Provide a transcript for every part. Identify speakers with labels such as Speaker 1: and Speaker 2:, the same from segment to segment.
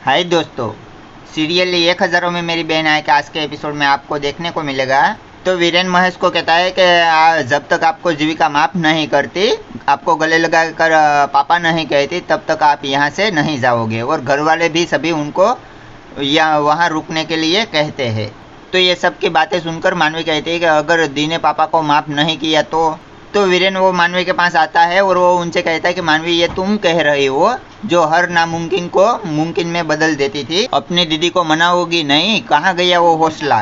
Speaker 1: हाय दोस्तों, सीरियल 1000 में मेरी बहन आए कि आज के एपिसोड में आपको देखने को मिलेगा। तो वीरेन महेश को कहता है कि जब तक आपको जीविका माफ नहीं करती, आपको गले लगाकर पापा नहीं कहती, तब तक आप यहाँ से नहीं जाओगे। और घर वाले भी सभी उनको या वहाँ रुकने के लिए कहते हैं। तो ये सब की बातें सुनकर मानवी कहती है कि अगर दी ने पापा को माफ नहीं किया तो वीरेन वो मानवी के पास आता है और वो उनसे कहता है कि मानवी, ये तुम कह रही हो जो हर नामुमकिन को मुमकिन में बदल देती थी, अपनी दीदी को मनाओगी नहीं, कहाँ गया वो हौसला।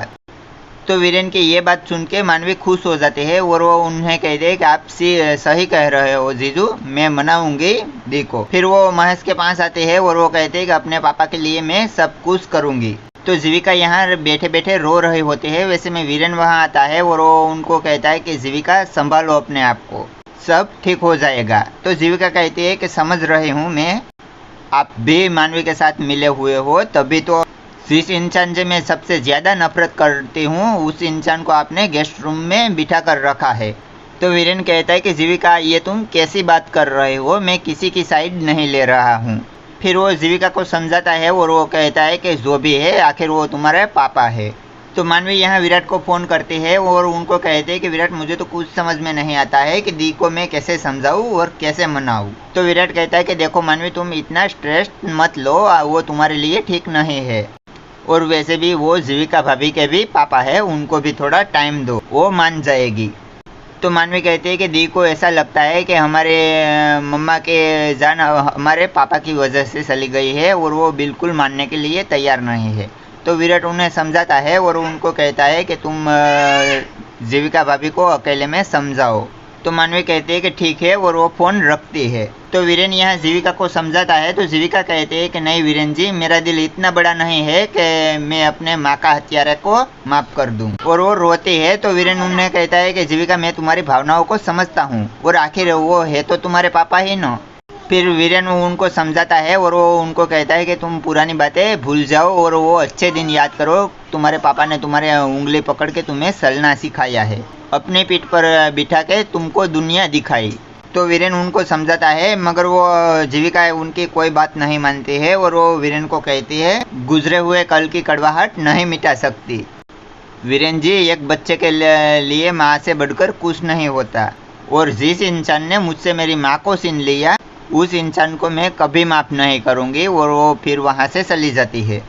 Speaker 1: तो वीरेन की ये बात सुन के मानवी खुश हो जाती है और वो उन्हें कहते हैं कि आप सही कह रहे हो जीजू, मैं मनाऊंगी दी को। फिर वो महेश के पास आते हैं और वो कहते हैं कि अपने पापा के लिए मैं सब कुछ करूंगी। तो जीविका यहाँ बैठे बैठे रो रही होती है। वैसे में वीरेन वहाँ आता है और वो उनको कहता है कि जीविका संभालो अपने आप को, सब ठीक हो जाएगा। तो जीविका कहती है कि समझ रही हूँ मैं, आप भी मानवी के साथ मिले हुए हो, तभी तो जिस इंसान से मैं सबसे ज़्यादा नफरत करती हूँ उस इंसान को आपने गेस्ट रूम में बिठा कर रखा है। तो वीरेन कहता है कि जीविका, ये तुम कैसी बात कर रहे हो, मैं किसी की साइड नहीं ले रहा हूँ। फिर वो जीविका को समझाता है और वो कहता है कि जो भी है आखिर वो तुम्हारे पापा है। तो मानवी यहाँ विराट को फ़ोन करती है और उनको कहते हैं कि विराट, मुझे तो कुछ समझ में नहीं आता है कि दी को मैं कैसे समझाऊँ और कैसे मनाऊँ। तो विराट कहता है कि देखो मानवी, तुम इतना स्ट्रेस मत लो, वो तुम्हारे लिए ठीक नहीं है। और वैसे भी वो जीविका भाभी के भी पापा है, उनको भी थोड़ा टाइम दो, वो मान जाएगी। तो मानवी कहती है कि दी को ऐसा लगता है कि हमारे मम्मा के जान हमारे पापा की वजह से चली गई है और वो बिल्कुल मानने के लिए तैयार नहीं है। तो विराट उन्हें समझाता है और उनको कहता है कि तुम जीविका भाभी को अकेले में समझाओ। तो मानवी कहती है कि ठीक है और वो फ़ोन रखती है। तो वीरेन यहाँ जीविका को समझाता है। तो जीविका कहती है कि नहीं वीरेन जी, मेरा दिल इतना बड़ा नहीं है कि मैं अपने माँ का हत्यारे को माफ़ कर दूँ। और वो रोती है। तो वीरेन उन्हें कहता है कि जीविका, मैं तुम्हारी भावनाओं को समझता हूँ और आखिर वो है तो तुम्हारे पापा ही ना। फिर वीरेन उनको समझाता है और वो उनको कहता है कि तुम पुरानी बातें भूल जाओ और वो अच्छे दिन याद करो। तुम्हारे पापा ने तुम्हारे उंगली पकड़ के तुम्हें चलना सिखाया है, अपनी पीठ पर बिठा के तुमको दुनिया दिखाई। तो वीरेन उनको समझाता है, मगर वो जीविका उनकी कोई बात नहीं मानती है और वो वीरेन को कहती है, गुजरे हुए कल की कड़वाहट नहीं मिटा सकती। वीरेन जी, एक बच्चे के लिए माँ से बढ़कर कुछ नहीं होता और जिस इंसान ने मुझसे मेरी माँ को छीन लिया उस इंसान को मैं कभी माफ़ नहीं करूँगी। और वो फिर वहाँ से चली जाती है।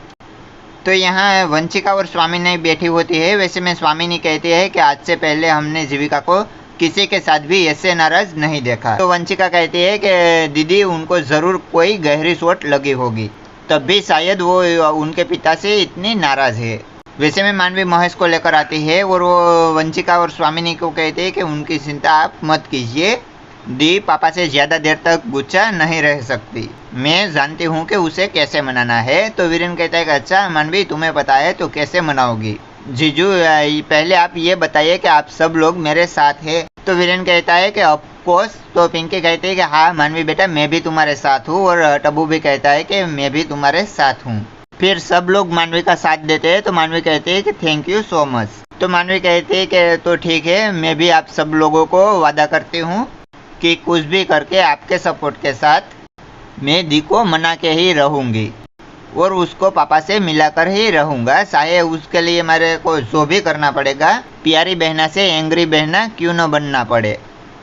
Speaker 1: तो यहाँ वंशिका और स्वामिनी बैठी होती है। वैसे में स्वामिनी कहती है कि आज से पहले हमने जीविका को किसी के साथ भी ऐसे नाराज नहीं देखा। तो वंशिका कहती है कि दीदी, उनको ज़रूर कोई गहरी चोट लगी होगी, तब भी शायद वो उनके पिता से इतनी नाराज़ है। वैसे में मानवी महेश को लेकर आती है और वो वंशिका और स्वामिनी को कहते हैं कि उनकी चिंता आप मत कीजिए, दी पापा से ज़्यादा देर तक गुस्सा नहीं रह सकती, मैं जानती हूँ कि उसे कैसे मनाना है। तो वीरेन कहता है कि अच्छा मानवी, तुम्हें पता है तो कैसे मनाओगी। जीजू, पहले आप ये बताइए कि आप सब लोग मेरे साथ हैं। तो वीरेन कहता है कि ऑफकोर्स। तो पिंकी कहती है कि हाँ मानवी बेटा, मैं भी तुम्हारे साथ हूँ। और टब्बू भी कहता है कि मैं भी तुम्हारे साथ हूँ। फिर सब लोग मानवी का साथ देते हैं। तो मानवी कहती है कि थैंक यू सो मच। तो मानवी कहती है कि तो ठीक है, मैं भी आप सब लोगों को वादा करती हूँ कि कुछ भी करके आपके सपोर्ट के साथ मैं दी को मना के ही रहूँगी और उसको पापा से मिलाकर ही रहूँगा, चाहे उसके लिए मेरे को जो भी करना पड़ेगा। प्यारी बहना से एंग्री बहना क्यों न बनना पड़े।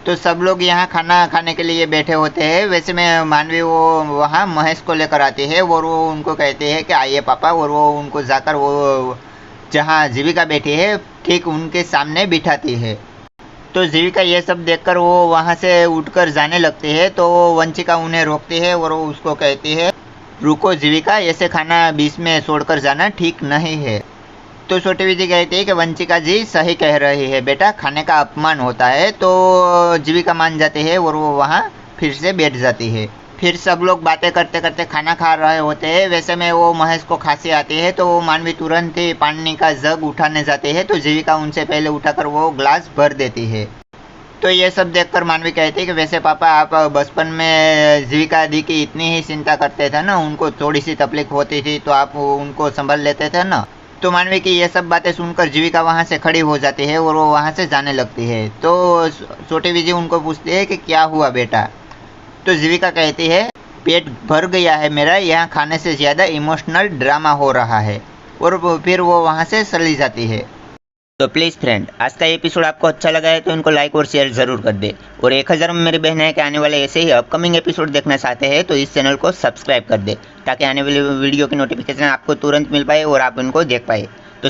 Speaker 1: तो सब लोग यहाँ खाना खाने के लिए बैठे होते हैं। वैसे में मानवी वो वहाँ महेश को लेकर आती है और वो उनको कहते हैं कि आइए पापा। और वो उनको जाकर वो जहाँ जीविका बैठी है ठीक उनके सामने बिठाती है। तो जीविका ये सब देखकर वो वहाँ से उठकर जाने लगती है। तो वंशिका उन्हें रोकती है और वो उसको कहती है, रुको जीविका, ऐसे खाना बीच में छोड़कर जाना ठीक नहीं है। तो छोटी विजी कहती है कि वंशिका जी सही कह रही है बेटा, खाने का अपमान होता है। तो जीविका मान जाती है और वो वहाँ फिर से बैठ जाती है। फिर सब लोग बातें करते करते खाना खा रहे होते हैं। वैसे में वो महेश को खांसी आती है। तो वो मानवी तुरंत ही पानी का जग उठाने जाते हैं। तो जीविका उनसे पहले उठाकर वो ग्लास भर देती है। तो ये सब देखकर मानवी कहती है कि वैसे पापा, आप बचपन में जीविका दी की इतनी ही चिंता करते थे ना, उनको थोड़ी सी तकलीफ होती थी तो आप उनको संभाल लेते थे ना। तो मानवी की ये सब बातें सुनकर जीविका वहाँ से खड़ी हो जाती है और वो वहाँ से जाने लगती है। तो छोटी विजी उनको पूछती है कि क्या हुआ बेटा। तो जीविका कहती है पेट भर गया है मेरा, यहाँ खाने से ज़्यादा इमोशनल ड्रामा हो रहा है, और फिर वो वहाँ से चली जाती है। तो प्लीज़ फ्रेंड, आज का एपिसोड आपको अच्छा लगा है तो इनको लाइक और शेयर ज़रूर कर दे, और 1000 में मेरी बहन है कि आने वाले ऐसे ही अपकमिंग एपिसोड देखना चाहते हैं तो इस चैनल को सब्सक्राइब कर दे, ताकि आने वाली वीडियो की नोटिफिकेशन आपको तुरंत मिल पाए और आप उनको देख पाए।